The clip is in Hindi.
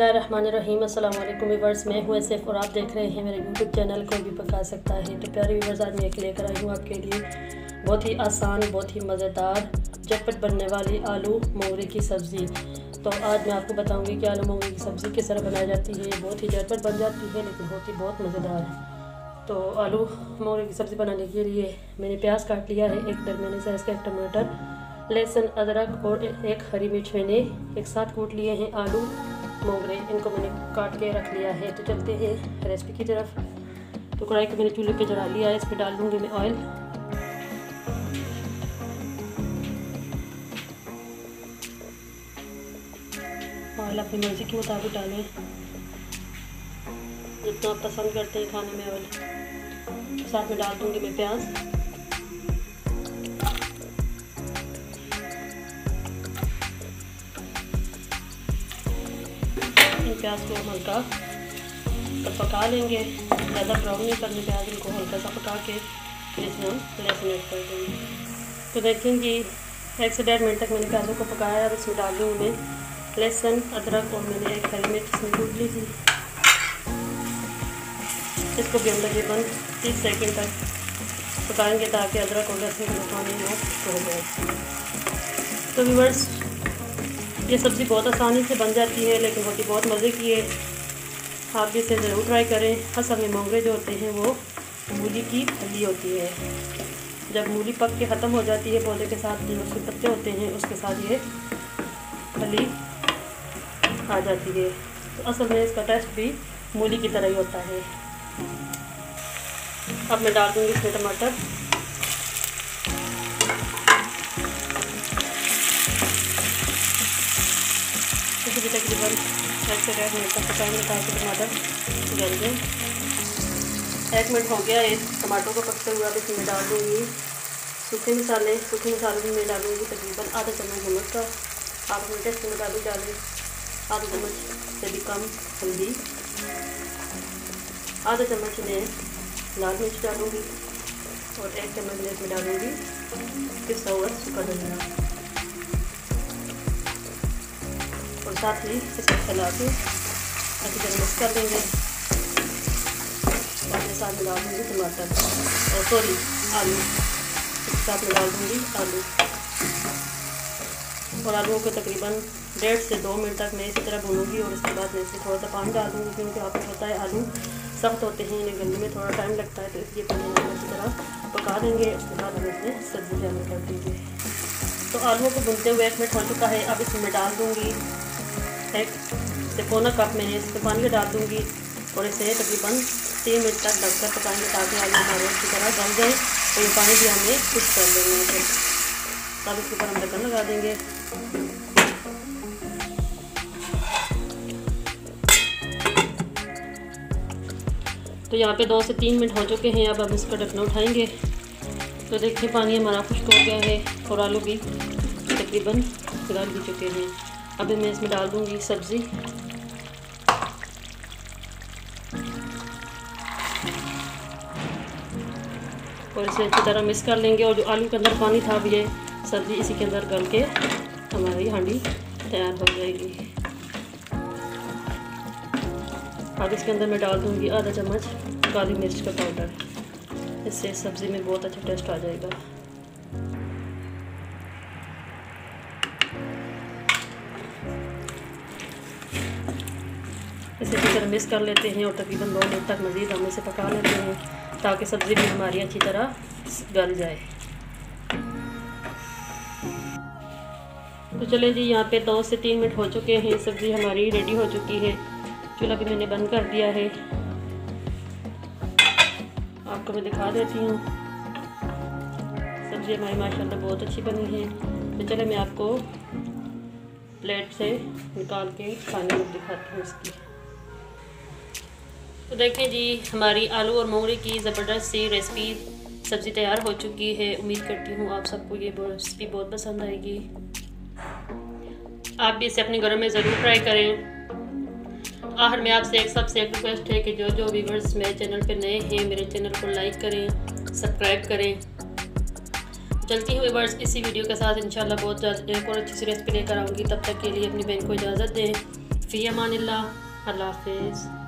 बिस्मिल्लाहिर्रहमानिर्रहीम। अस्सलाम वालेकुम व्यूअर्स, मैं हूँ एसएफ और आप देख रहे हैं मेरे यूट्यूब चैनल को भी पका सकता है। तो प्यारे व्यूअर्स, आज मैं एक लेकर आई हूँ आपके लिए बहुत ही आसान, बहुत ही मज़ेदार, झटपट बनने वाली आलू मोंगरे की सब्ज़ी। तो आज मैं आपको बताऊँगी कि आलू मोंगरे की सब्ज़ी किस तरह बनाई जाती है। बहुत ही झटपट बन जाती है लेकिन होती बहुत मज़ेदार है। तो आलू मोंगरे की सब्ज़ी बनाने के लिए मैंने प्याज काट लिया है, एक दरमियाने साइज़ का, एक टमाटर, लहसुन, अदरक और एक हरी मिर्च मैंने एक साथ कूट लिए हैं। आलू मोंगरे इनको मैंने काट के रख लिया है। तो चलते हैं रेसिपी की तरफ। तो कढ़ाई को मैंने चूल्हे पे चढ़ा लिया है, इस पर डाल दूँगी मैं ऑयल। ऑयल अपनी मर्ज़ी के मुताबिक डालें, जितना आप पसंद करते हैं खाने में ऑयल। तो साथ में डाल दूँगी मैं प्याज। प्याज को हम हल्का पका लेंगे, ज़्यादा ब्राउन नहीं करने प्याज, इनको हल्का सा पका के फिर इसमें हम लहसुन ऐड कर देंगे। तो देखें कि 1 से 1.5 मिनट तक मैंने प्याज़ों को पकाया। अब इसमें डाल दूँगी मैं लहसुन, अदरक और मैंने एक हरी मिर्च इसमें कूट ली थी। इसको भी हम तकरीबन 30 सेकंड तक पकाएंगे ताकि अदरक और लहसुन का पानी हो जाए। तो व्यूअर्स, ये सब्ज़ी बहुत आसानी से बन जाती है लेकिन होती बहुत मज़े की है। आप भी इसे ज़रूर ट्राई करें। असल में मोंगरे जो होते हैं वो मूली की फली होती है। जब मूली पक के ख़त्म हो जाती है पौधे के साथ, जो उसके पत्ते होते हैं उसके साथ ये फली आ जाती है। तो असल में इसका टेस्ट भी मूली की तरह ही होता है। अब मैं डाल दूँगी इसमें टमाटर। इसे भी तकरीबन 1 से 1.5 मिनट तक पकाएंगे ताकि टमाटर गल जाए। 1 मिनट हो गया है टमाटर को पकते हुए। अब इसमें डाल दूँगी सूखे मसाले। सूखे मसालों में मैं डालूँगी तकरीबन आधा चम्मच नमक का, आप अपने टेस्ट के मुताबिक डालें। आधा चम्मच से भी कम हल्दी, आधा चम्मच में लाल मिर्च डालूँगी और 1 चम्मच में इसमें डालूँगी पिसा हुआ सूखा धनिया, और साथ ही इसको फैला के अच्छी तरह मिक्स कर देंगे। और मैं साथ में डाल दूँगी टमाटर और आलू, इसके साथ में डाल दूँगी आलू। और आलूओं को तकरीबन 1.5 से 2 मिनट तक मैं इसी तरह भूनूंगी। और इसके बाद मैं इसमें थोड़ा सा पानी डाल दूँगी क्योंकि आपको पता है आलू सख्त होते हैं, इन्हें गलने में थोड़ा टाइम लगता है। तो इसलिए पानी हम अच्छी तरह पका देंगे। उसके बाद हम इसमें सब्ज़ी शामिल कर देंगे। तो आलूओं को भूनते हुए 1 मिनट हो चुका है। अब इसमें डाल दूँगी 1 से पौना कप मैंने इसमें पानी डाल दूँगी और इसे तकरीबन 3 मिनट तक ढककर पकाएंगे ताकि आलू हमारे अच्छी तरह गल जाए। और ये पानी भी हमें खुश कर लेंगे। तब इसके ऊपर हम ढक्कन लगा देंगे। तो यहाँ पे 2 से 3 मिनट हो चुके हैं। अब हम इसका ढक्कन उठाएंगे। तो देखिए पानी हमारा खुश्क हो गया है और आलू भी तकरीबन गल भी चुके हैं। अभी मैं इसमें डाल दूँगी सब्ज़ी। और इसे अच्छी तरह मिक्स कर लेंगे। और जो आलू के अंदर पानी था, अब ये सब्ज़ी इसी के अंदर गल के हमारी हांडी तैयार हो जाएगी। अब इसके अंदर मैं डाल दूँगी आधा चम्मच काली मिर्च का पाउडर। इससे सब्ज़ी में बहुत अच्छा टेस्ट आ जाएगा। इसे अच्छी तरह मिक्स कर लेते हैं और तकरीबन 2 मिनट तक मज़ीद हम इसे पका लेते हैं ताकि सब्ज़ी भी हमारी अच्छी तरह गल जाए। तो चले जी, यहाँ पे 2 से 3 मिनट हो चुके हैं। सब्ज़ी हमारी रेडी हो चुकी है। चूल्हा भी मैंने बंद कर दिया है। आपको मैं दिखा देती हूँ। सब्ज़ी हमारी माशाल्लाह बहुत अच्छी बनी है। तो चले मैं आपको प्लेट से निकाल के खाने में दिखाती हूँ इसकी। तो देखें जी, हमारी आलू और मोंगरे की ज़बरदस्त सी रेसिपी सब्ज़ी तैयार हो चुकी है। उम्मीद करती हूँ आप सबको ये रेसिपी बहुत पसंद आएगी। आप भी इसे अपने घरों में ज़रूर ट्राई करें। आखिर में आपसे सबसे एक रिक्वेस्ट है कि जो व्यूवर्स मेरे चैनल पर नए हैं, मेरे चैनल को लाइक करें, सब्सक्राइब करें। चलती हूँ व्यूअर्स इसी वीडियो के साथ इंशाल्लाह बहुत जल्द एक और अच्छी सी रेसिपी लेकर आऊँगी। तब तक के लिए अपनी बहन को इजाज़त दें। फ़ी अमानिल्लाह, अल्लाह हाफ़िज़।